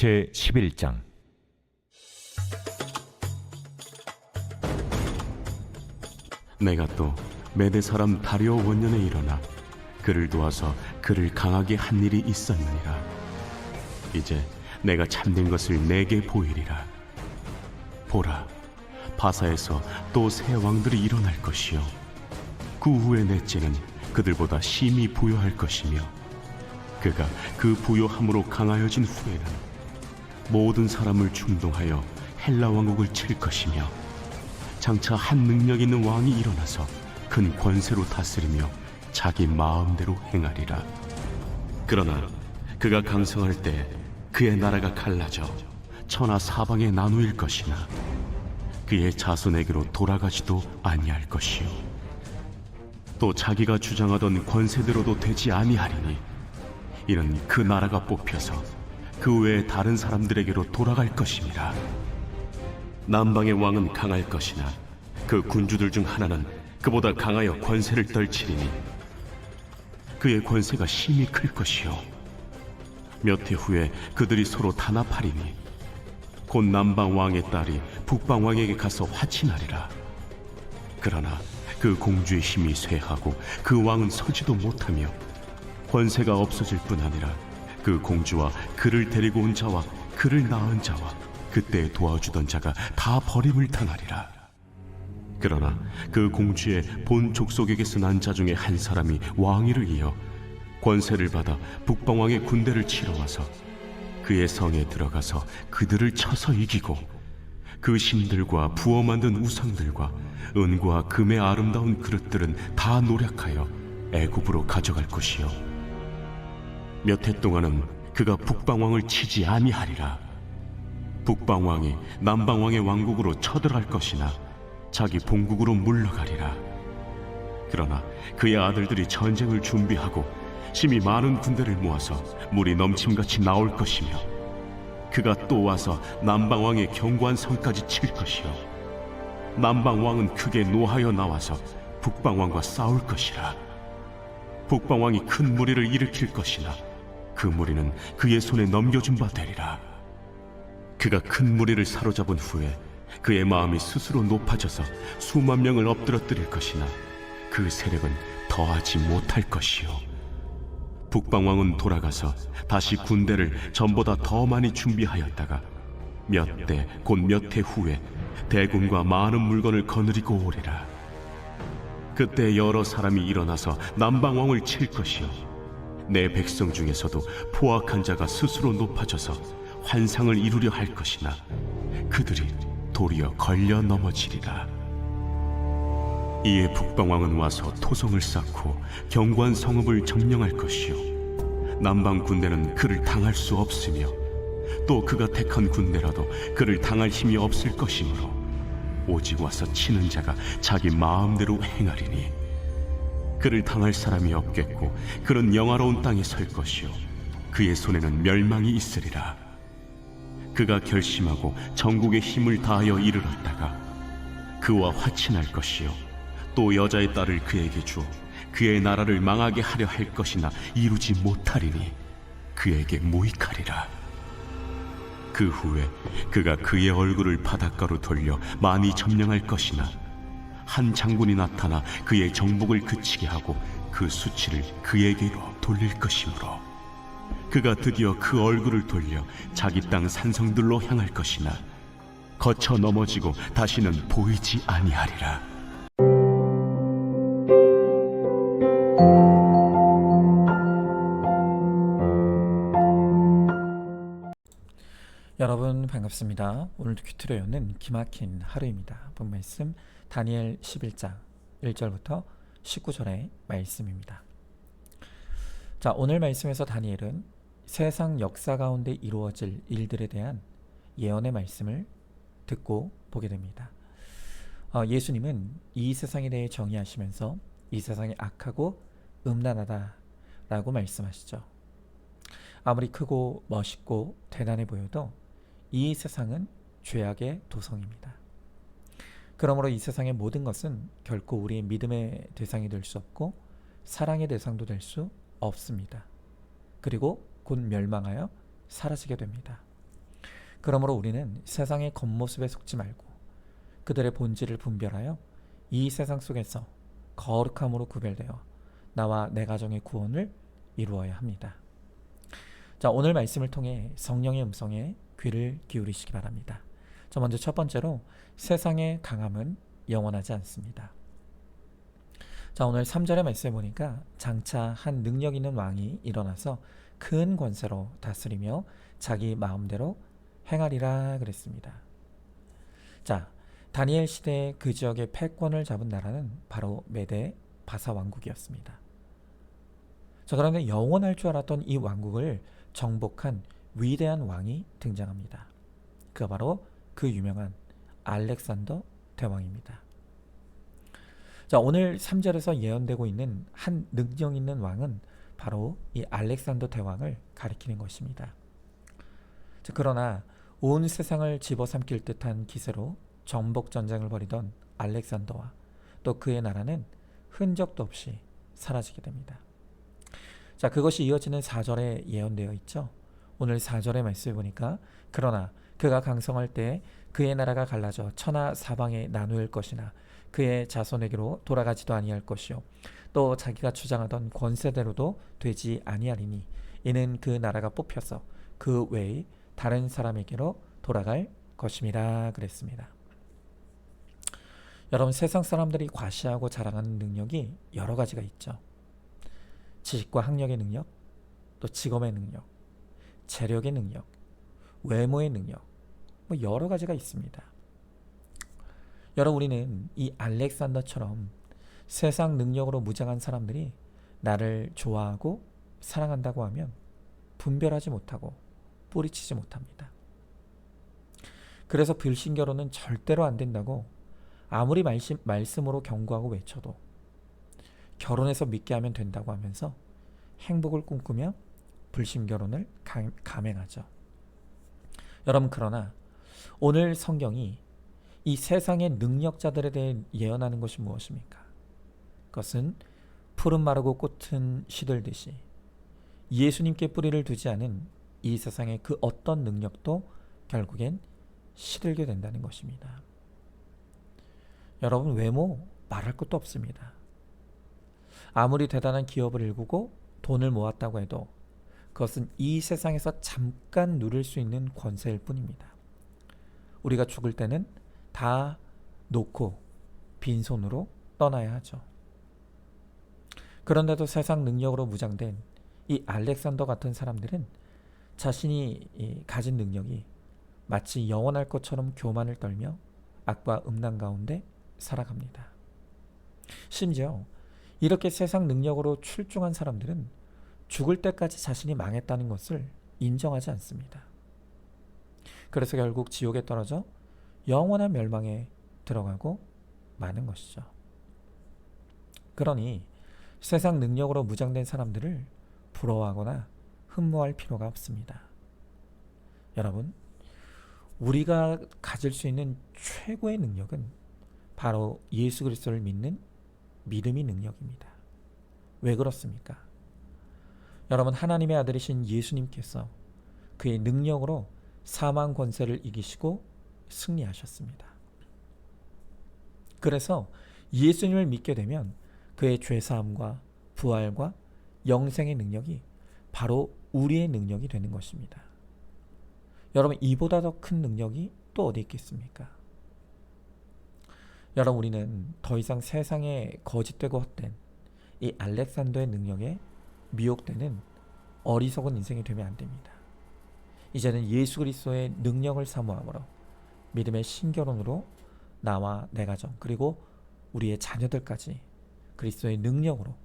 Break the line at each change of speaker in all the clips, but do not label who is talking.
제11장.
내가 또 메대 사람 다리오 원년에 일어나 그를 도와서 그를 강하게 한 일이 있었느니라. 이제 내가 참된 것을 내게 보이리라. 보라, 바사에서 또 새 왕들이 일어날 것이요 그 후에 넷째는 그들보다 심히 부요할 것이며, 그가 그 부요함으로 강하여진 후에는 모든 사람을 충동하여 헬라 왕국을 칠 것이며, 장차 한 능력 있는 왕이 일어나서 큰 권세로 다스리며 자기 마음대로 행하리라. 그러나 그가 강성할 때 그의 나라가 갈라져 천하 사방에 나누일 것이나 그의 자손에게로 돌아가지도 아니할 것이요 또 자기가 주장하던 권세대로도 되지 아니하리니, 이는 그 나라가 뽑혀서 그 외에 다른 사람들에게로 돌아갈 것임이라. 남방의 왕은 강할 것이나 그 군주들 중 하나는 그보다 강하여 권세를 떨치리니 그의 권세가 심히 클 것이요 몇 해 후에 그들이 서로 단합하리니 곧 남방 왕의 딸이 북방 왕에게 가서 화친하리라. 그러나 그 공주의 힘이 쇠하고 그 왕은 서지도 못하며 권세가 없어질 뿐 아니라 그 공주와 그를 데리고 온 자와 그를 낳은 자와 그때 도와주던 자가 다 버림을 당하리라. 그러나 그 공주의 본 족속에게서 난 자 중에 한 사람이 왕위를 이어 권세를 받아 북방왕의 군대를 치러 와서 그의 성에 들어가서 그들을 쳐서 이기고 그 신들과 부어 만든 우상들과 은과 금의 아름다운 그릇들은 다 노략하여 애굽으로 가져갈 것이요 몇 해 동안은 그가 북방왕을 치지 아니하리라. 북방왕이 남방왕의 왕국으로 쳐들어갈 것이나 자기 본국으로 물러가리라. 그러나 그의 아들들이 전쟁을 준비하고 심히 많은 군대를 모아서 물이 넘침같이 나올 것이며, 그가 또 와서 남방왕의 견고한 성까지 칠 것이요 남방왕은 크게 노하여 나와서 북방왕과 싸울 것이라. 북방왕이 큰 무리를 일으킬 것이나 그 무리는 그의 손에 넘겨준 바 되리라. 그가 큰 무리를 사로잡은 후에 그의 마음이 스스로 높아져서 수만 명을 엎드러뜨릴 것이나 그 세력은 더하지 못할 것이요 북방왕은 돌아가서 다시 군대를 전보다 더 많이 준비하였다가 몇 대 곧 몇 해 후에 대군과 많은 물건을 거느리고 오리라. 그때 여러 사람이 일어나서 남방왕을 칠 것이요 내 백성 중에서도 포악한 자가 스스로 높아져서 환상을 이루려 할 것이나 그들이 도리어 걸려 넘어지리라. 이에 북방왕은 와서 토성을 쌓고 견고한 성읍을 점령할 것이요 남방 군대는 그를 당할 수 없으며 또 그가 택한 군대라도 그를 당할 힘이 없을 것이므로 오직 와서 치는 자가 자기 마음대로 행하리니 그를 당할 사람이 없겠고 그는 영화로운 땅에 설 것이요 그의 손에는 멸망이 있으리라. 그가 결심하고 전국의 힘을 다하여 이르렀다가 그와 화친할 것이요 또 여자의 딸을 그에게 주어 그의 나라를 망하게 하려 할 것이나 이루지 못하리니 그에게 무익하리라. 그 후에 그가 그의 얼굴을 바닷가로 돌려 많이 점령할 것이나 한 장군이 나타나 그의 정복을 그치게 하고 그 수치를 그에게로 돌릴 것이므로 그가 드디어 그 얼굴을 돌려 자기 땅 산성들로 향할 것이나 거쳐 넘어지고 다시는 보이지 아니하리라.
여러분 반갑습니다. 오늘도 큐트로 여는 기막힌 하루입니다. 본 말씀 다니엘 11장 1절부터 19절의 말씀입니다. 자, 오늘 말씀에서 다니엘은 세상 역사 가운데 이루어질 일들에 대한 예언의 말씀을 듣고 보게 됩니다. 예수님은 이 세상에 대해 정의하시면서 이 세상이 악하고 음란하다 라고 말씀하시죠. 아무리 크고 멋있고 대단해 보여도 이 세상은 죄악의 도성입니다. 그러므로 이 세상의 모든 것은 결코 우리의 믿음의 대상이 될 수 없고 사랑의 대상도 될 수 없습니다. 그리고 곧 멸망하여 사라지게 됩니다. 그러므로 우리는 세상의 겉모습에 속지 말고 그들의 본질을 분별하여 이 세상 속에서 거룩함으로 구별되어 나와 내 가정의 구원을 이루어야 합니다. 자, 오늘 말씀을 통해 성령의 음성에 귀를 기울이시기 바랍니다. 자, 먼저 첫 번째로 세상의 강함은 영원하지 않습니다. 자, 오늘 3절의 말씀에 보니까 장차 한 능력 있는 왕이 일어나서 큰 권세로 다스리며 자기 마음대로 행하리라 그랬습니다. 자, 다니엘 시대에 그 지역의 패권을 잡은 나라는 바로 메대 바사 왕국이었습니다. 자, 그런데 영원할 줄 알았던 이 왕국을 정복한 위대한 왕이 등장합니다. 그가 바로 그 유명한 알렉산더 대왕입니다. 자, 오늘 3절에서 예언되고 있는 한 능력 있는 왕은 바로 이 알렉산더 대왕을 가리키는 것입니다. 자, 그러나 온 세상을 집어삼킬 듯한 기세로 정복 전쟁을 벌이던 알렉산더와 또 그의 나라는 흔적도 없이 사라지게 됩니다. 자, 그것이 이어지는 4절에 예언되어 있죠. 오늘 4절의 말씀을 보니까 그러나 그가 강성할 때 그의 나라가 갈라져 천하 사방에 나누일 것이나 그의 자손에게로 돌아가지도 아니할 것이요 또 자기가 주장하던 권세대로도 되지 아니하리니 이는 그 나라가 뽑혀서 그 외의 다른 사람에게로 돌아갈 것임이라 그랬습니다. 여러분, 세상 사람들이 과시하고 자랑하는 능력이 여러 가지가 있죠. 지식과 학력의 능력, 또 직업의 능력, 재력의 능력, 외모의 능력, 뭐 여러 가지가 있습니다. 여러분, 우리는 이 알렉산더처럼 세상 능력으로 무장한 사람들이 나를 좋아하고 사랑한다고 하면 분별하지 못하고 뿌리치지 못합니다. 그래서 불신결혼은 절대로 안 된다고 아무리 말씀으로 경고하고 외쳐도 결혼해서 믿게 하면 된다고 하면서 행복을 꿈꾸며 불신결혼을 감행하죠. 여러분, 그러나 오늘 성경이 이 세상의 능력자들에 대해 예언하는 것이 무엇입니까? 그것은 푸른 마르고 꽃은 시들듯이 예수님께 뿌리를 두지 않은 이 세상의 그 어떤 능력도 결국엔 시들게 된다는 것입니다. 여러분, 외모 말할 것도 없습니다. 아무리 대단한 기업을 일구고 돈을 모았다고 해도 그것은 이 세상에서 잠깐 누릴 수 있는 권세일 뿐입니다. 우리가 죽을 때는 다 놓고 빈손으로 떠나야 하죠. 그런데도 세상 능력으로 무장된 이 알렉산더 같은 사람들은 자신이 가진 능력이 마치 영원할 것처럼 교만을 떨며 악과 음란 가운데 살아갑니다. 심지어 이렇게 세상 능력으로 출중한 사람들은 죽을 때까지 자신이 망했다는 것을 인정하지 않습니다. 그래서 결국 지옥에 떨어져 영원한 멸망에 들어가고 마는 것이죠. 그러니 세상 능력으로 무장된 사람들을 부러워하거나 흠모할 필요가 없습니다. 여러분, 우리가 가질 수 있는 최고의 능력은 바로 예수 그리스도를 믿는 믿음의 능력입니다. 왜 그렇습니까? 여러분, 하나님의 아들이신 예수님께서 그의 능력으로 사망 권세를 이기시고 승리하셨습니다. 그래서 예수님을 믿게 되면 그의 죄사함과 부활과 영생의 능력이 바로 우리의 능력이 되는 것입니다. 여러분, 이보다 더 큰 능력이 또 어디 있겠습니까? 여러분, 우리는 더 이상 세상에 거짓되고 헛된 이 알렉산더의 능력에 미혹되는 어리석은 인생이 되면 안 됩니다. 이제는 예수 그리스도의 능력을 사모함으로 믿음의 신결혼으로 나와 내 가정 그리고 우리의 자녀들까지 그리스도의 능력으로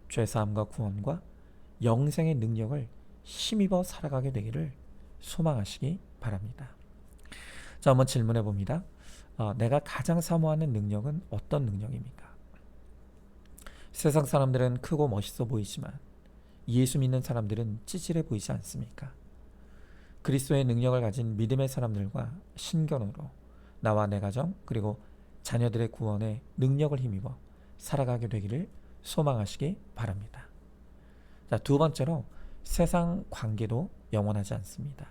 죄사함과 구원과 영생의 능력을 힘입어 살아가게 되기를 소망하시기 바랍니다. 자, 한번 질문해 봅니다. 내가 가장 사모하는 능력은 어떤 능력입니까? 세상 사람들은 크고 멋있어 보이지만 예수 믿는 사람들은 찌질해 보이지 않습니까? 그리스도의 능력을 가진 믿음의 사람들과 신결혼으로 나와 내 가정 그리고 자녀들의 구원에 능력을 힘입어 살아가게 되기를 소망하시기 바랍니다. 자, 두 번째로 세상 관계도 영원하지 않습니다.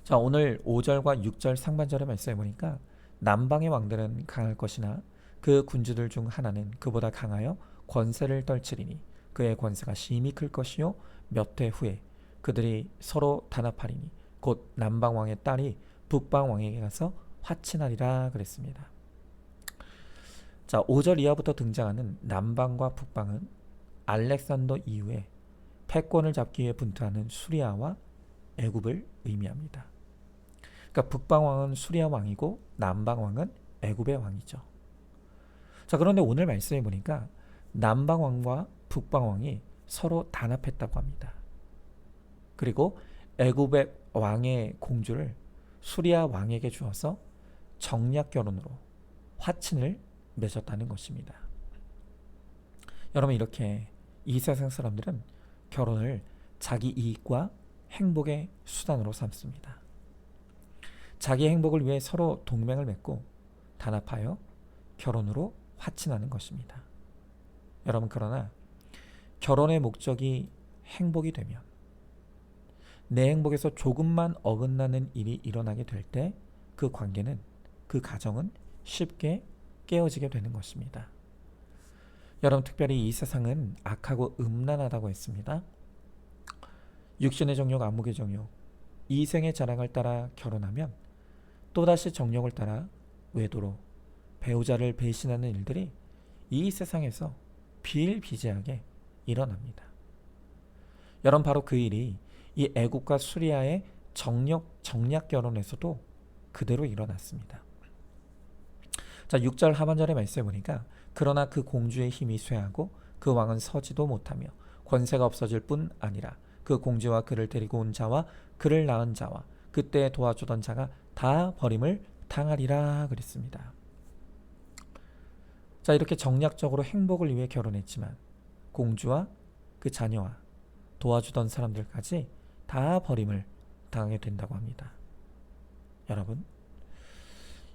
자, 오늘 5절과 6절 상반절의 말씀해 보니까 남방의 왕들은 강할 것이나 그 군주들 중 하나는 그보다 강하여 권세를 떨치리니 그의 권세가 심히 클 것이요 몇 해 후에 그들이 서로 단합하리니 곧 남방 왕의 딸이 북방 왕에게 가서 화친하리라 그랬습니다. 자, 5절 이하부터 등장하는 남방과 북방은 알렉산더 이후에 패권을 잡기 위해 분투하는 수리아와 애굽을 의미합니다. 그러니까 북방 왕은 수리아 왕이고 남방 왕은 애굽의 왕이죠. 자, 그런데 오늘 말씀해 보니까 남방 왕과 북방 왕이 서로 단합했다고 합니다. 그리고 애굽의 왕의 공주를 수리아 왕에게 주어서 정략 결혼으로 화친을 맺었다는 것입니다. 여러분, 이렇게 이 세상 사람들은 결혼을 자기 이익과 행복의 수단으로 삼습니다. 자기 행복을 위해 서로 동맹을 맺고 단합하여 결혼으로 화친하는 것입니다. 여러분, 그러나 결혼의 목적이 행복이 되면 내 행복에서 조금만 어긋나는 일이 일어나게 될 때 그 관계는, 그 가정은 쉽게 깨어지게 되는 것입니다. 여러분, 특별히 이 세상은 악하고 음란하다고 했습니다. 육신의 정욕, 안목의 정욕, 이생의 자랑을 따라 결혼하면 또다시 정욕을 따라 외도로 배우자를 배신하는 일들이 이 세상에서 비일비재하게 일어납니다. 여러분, 바로 그 일이 이 애국과 수리아의 정략 결혼에서도 그대로 일어났습니다. 자, 6절 하반절에 말씀해 보니까 그러나 그 공주의 힘이 쇠하고 그 왕은 서지도 못하며 권세가 없어질 뿐 아니라 그 공주와 그를 데리고 온 자와 그를 낳은 자와 그때 도와주던 자가 다 버림을 당하리라 그랬습니다. 자, 이렇게 정략적으로 행복을 위해 결혼했지만 공주와 그 자녀와 도와주던 사람들까지 다 버림을 당하게 된다고 합니다. 여러분,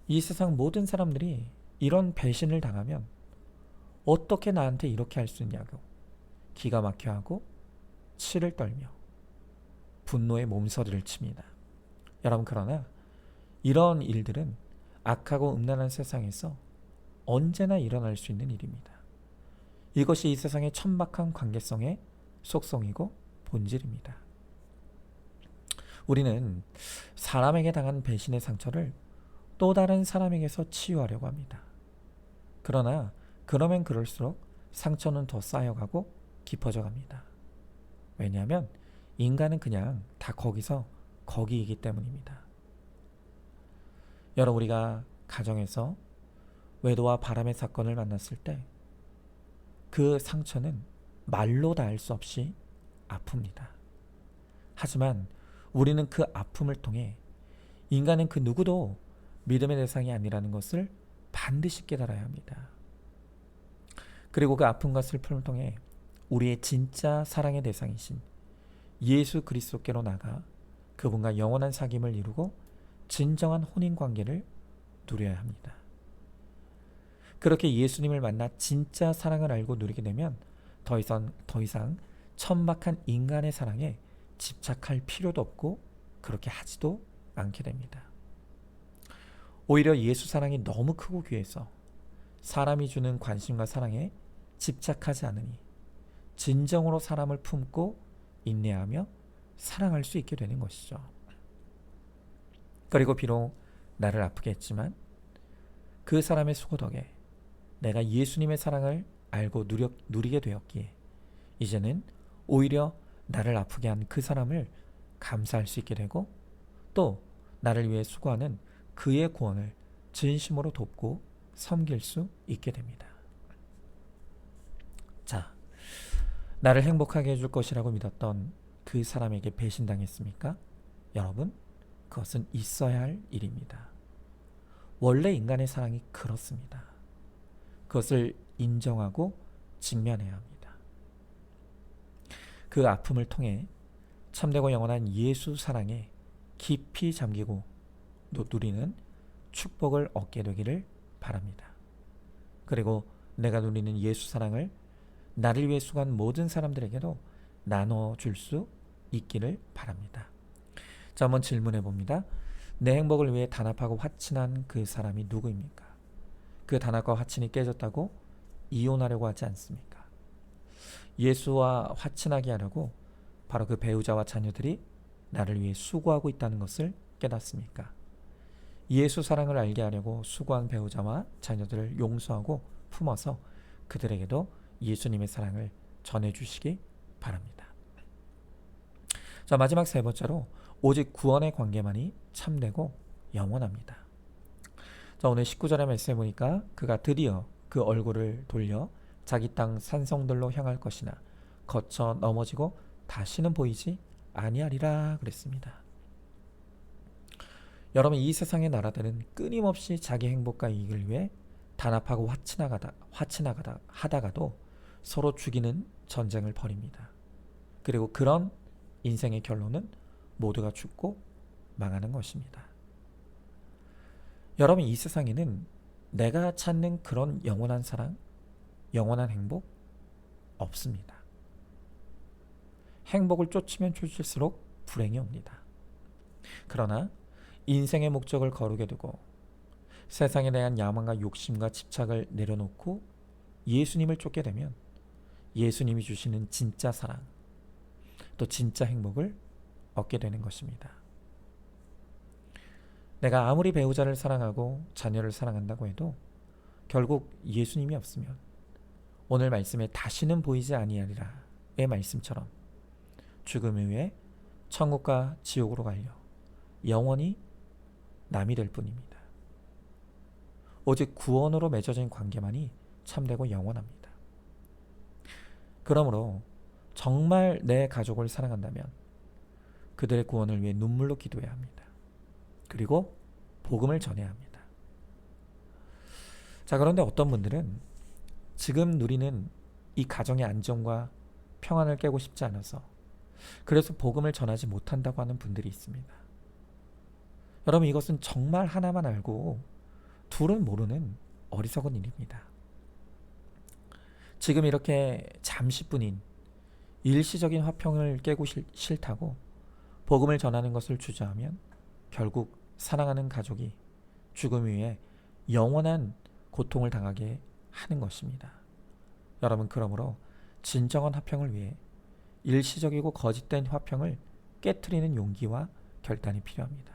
이 세상 모든 사람들이 이런 배신을 당하면 어떻게 나한테 이렇게 할 수 있냐고 기가 막혀하고 치를 떨며 분노의 몸서리를 칩니다. 여러분, 그러나 이런 일들은 악하고 음란한 세상에서 언제나 일어날 수 있는 일입니다. 이것이 이 세상의 천박한 관계성의 속성이고 본질입니다. 우리는 사람에게 당한 배신의 상처를 또 다른 사람에게서 치유하려고 합니다. 그러나 그러면 그럴수록 상처는 더 쌓여가고 깊어져 갑니다. 왜냐하면 인간은 그냥 다 거기이기 때문입니다. 여러분, 우리가 가정에서 외도와 바람의 사건을 만났을 때 그 상처는 말로 닿을 수 없이 아픕니다. 하지만 우리는 그 아픔을 통해 인간은 그 누구도 믿음의 대상이 아니라는 것을 반드시 깨달아야 합니다. 그리고 그 아픔과 슬픔을 통해 우리의 진짜 사랑의 대상이신 예수 그리스도께로 나가 그분과 영원한 사귐을 이루고 진정한 혼인관계를 누려야 합니다. 그렇게 예수님을 만나 진짜 사랑을 알고 누리게 되면 더 이상 천박한 인간의 사랑에 집착할 필요도 없고 그렇게 하지도 않게 됩니다. 오히려 예수 사랑이 너무 크고 귀해서 사람이 주는 관심과 사랑에 집착하지 않으니 진정으로 사람을 품고 인내하며 사랑할 수 있게 되는 것이죠. 그리고 비록 나를 아프게 했지만 그 사람의 수고 덕에 내가 예수님의 사랑을 알고 누리게 되었기에 이제는 오히려 나를 아프게 한 그 사람을 감사할 수 있게 되고 또 나를 위해 수고하는 그의 구원을 진심으로 돕고 섬길 수 있게 됩니다. 자, 나를 행복하게 해줄 것이라고 믿었던 그 사람에게 배신당했습니까? 여러분, 그것은 있어야 할 일입니다. 원래 인간의 사랑이 그렇습니다. 그것을 인정하고 직면해야 합니다. 그 아픔을 통해 참되고 영원한 예수 사랑에 깊이 잠기고 누리는 축복을 얻게 되기를 바랍니다. 그리고 내가 누리는 예수 사랑을 나를 위해 수고한 모든 사람들에게도 나눠줄 수 있기를 바랍니다. 자, 한번 질문해 봅니다. 내 행복을 위해 단합하고 화친한 그 사람이 누구입니까? 그 단합과 화친이 깨졌다고 이혼하려고 하지 않습니까? 예수와 화친하게 하려고 바로 그 배우자와 자녀들이 나를 위해 수고하고 있다는 것을 깨닫습니까? 예수 사랑을 알게 하려고 수고한 배우자와 자녀들을 용서하고 품어서 그들에게도 예수님의 사랑을 전해주시기 바랍니다. 자, 마지막 세 번째로 오직 구원의 관계만이 참되고 영원합니다. 자, 오늘 19절의 말씀에 보니까 그가 드디어 그 얼굴을 돌려 자기 땅 산성들로 향할 것이나 거쳐 넘어지고 다시는 보이지 아니하리라 그랬습니다. 여러분, 이 세상의 나라들은 끊임없이 자기 행복과 이익을 위해 단합하고 하다가도 서로 죽이는 전쟁을 벌입니다. 그리고 그런 인생의 결론은 모두가 죽고 망하는 것입니다. 여러분, 이 세상에는 내가 찾는 그런 영원한 사랑, 영원한 행복 없습니다. 행복을 쫓으면 쫓을수록 불행이 옵니다. 그러나 인생의 목적을 거르게 되고 세상에 대한 야망과 욕심과 집착을 내려놓고 예수님을 쫓게 되면 예수님이 주시는 진짜 사랑, 또 진짜 행복을 얻게 되는 것입니다. 내가 아무리 배우자를 사랑하고 자녀를 사랑한다고 해도 결국 예수님이 없으면 오늘 말씀에 다시는 보이지 아니하리라의 말씀처럼 죽음 이후에 천국과 지옥으로 갈려 영원히 남이 될 뿐입니다. 오직 구원으로 맺어진 관계만이 참되고 영원합니다. 그러므로 정말 내 가족을 사랑한다면 그들의 구원을 위해 눈물로 기도해야 합니다. 그리고 복음을 전해야 합니다. 자, 그런데 어떤 분들은 지금 누리는 이 가정의 안정과 평안을 깨고 싶지 않아서 그래서 복음을 전하지 못한다고 하는 분들이 있습니다. 여러분, 이것은 정말 하나만 알고 둘은 모르는 어리석은 일입니다. 지금 이렇게 잠시뿐인 일시적인 화평을 깨고 싫다고 복음을 전하는 것을 주저하면 결국 사랑하는 가족이 죽음 위에 영원한 고통을 당하게 하는 것입니다. 여러분, 그러므로 진정한 화평을 위해 일시적이고 거짓된 화평을 깨트리는 용기와 결단이 필요합니다.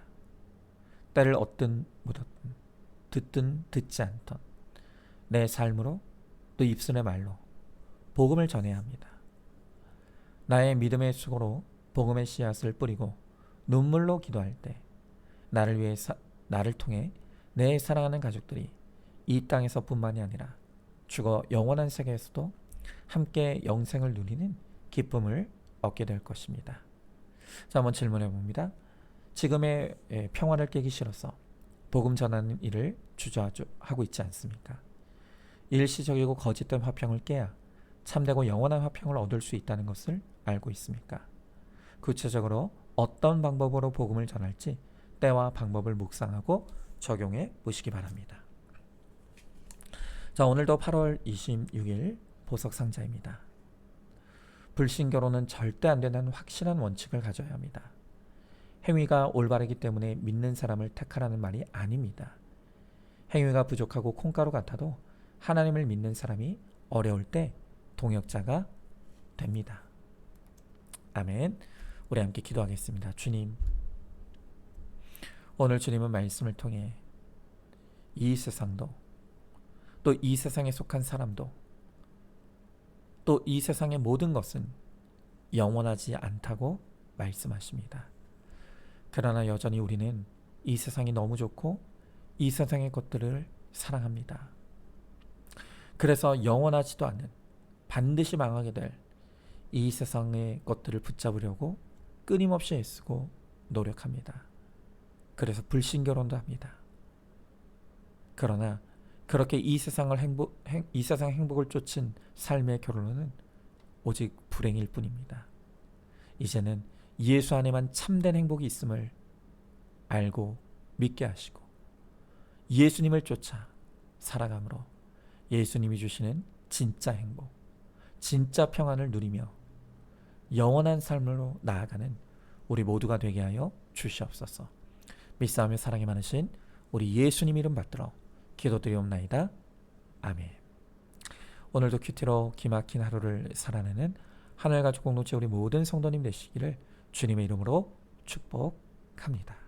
때를 얻든 못 얻든, 듣든 듣지 않던 내 삶으로 또 입술의 말로 복음을 전해야 합니다. 나의 믿음의 수고로 복음의 씨앗을 뿌리고 눈물로 기도할 때 나를 위해 나를 통해 내 사랑하는 가족들이 이 땅에서뿐만이 아니라 죽어 영원한 세계에서도 함께 영생을 누리는 기쁨을 얻게 될 것입니다. 자, 한번 질문해 봅니다. 지금의 평화를 깨기 싫어서 복음 전하는 일을 주저하고 있지 않습니까? 일시적이고 거짓된 화평을 깨야 참되고 영원한 화평을 얻을 수 있다는 것을 알고 있습니까? 구체적으로 어떤 방법으로 복음을 전할지 때와 방법을 묵상하고 적용해 보시기 바랍니다. 자, 오늘도 8월 26일 보석상자입니다. 불신결혼은 절대 안 된다는 확실한 원칙을 가져야 합니다. 행위가 올바르기 때문에 믿는 사람을 택하라는 말이 아닙니다. 행위가 부족하고 콩가루 같아도 하나님을 믿는 사람이 어려울 때 동역자가 됩니다. 아멘. 우리 함께 기도하겠습니다. 주님, 오늘 주님은 말씀을 통해 이 세상도 또 이 세상에 속한 사람도 또 이 세상의 모든 것은 영원하지 않다고 말씀하십니다. 그러나 여전히 우리는 이 세상이 너무 좋고 이 세상의 것들을 사랑합니다. 그래서 영원하지도 않는 반드시 망하게 될 이 세상의 것들을 붙잡으려고 끊임없이 애쓰고 노력합니다. 그래서 불신결혼도 합니다. 그러나 그렇게 이 세상 행복을 쫓은 삶의 결론은 오직 불행일 뿐입니다. 이제는 예수 안에만 참된 행복이 있음을 알고 믿게 하시고 예수님을 쫓아 살아감으로 예수님이 주시는 진짜 행복, 진짜 평안을 누리며 영원한 삶으로 나아가는 우리 모두가 되게 하여 주시옵소서. 믿사오며 사랑이 많으신 우리 예수님 이름 받들어 기도드리옵나이다. 아멘. 오늘도 큐티로 기막힌 하루를 살아내는 하늘가족 공동체 우리 모든 성도님 되시기를 주님의 이름으로 축복합니다.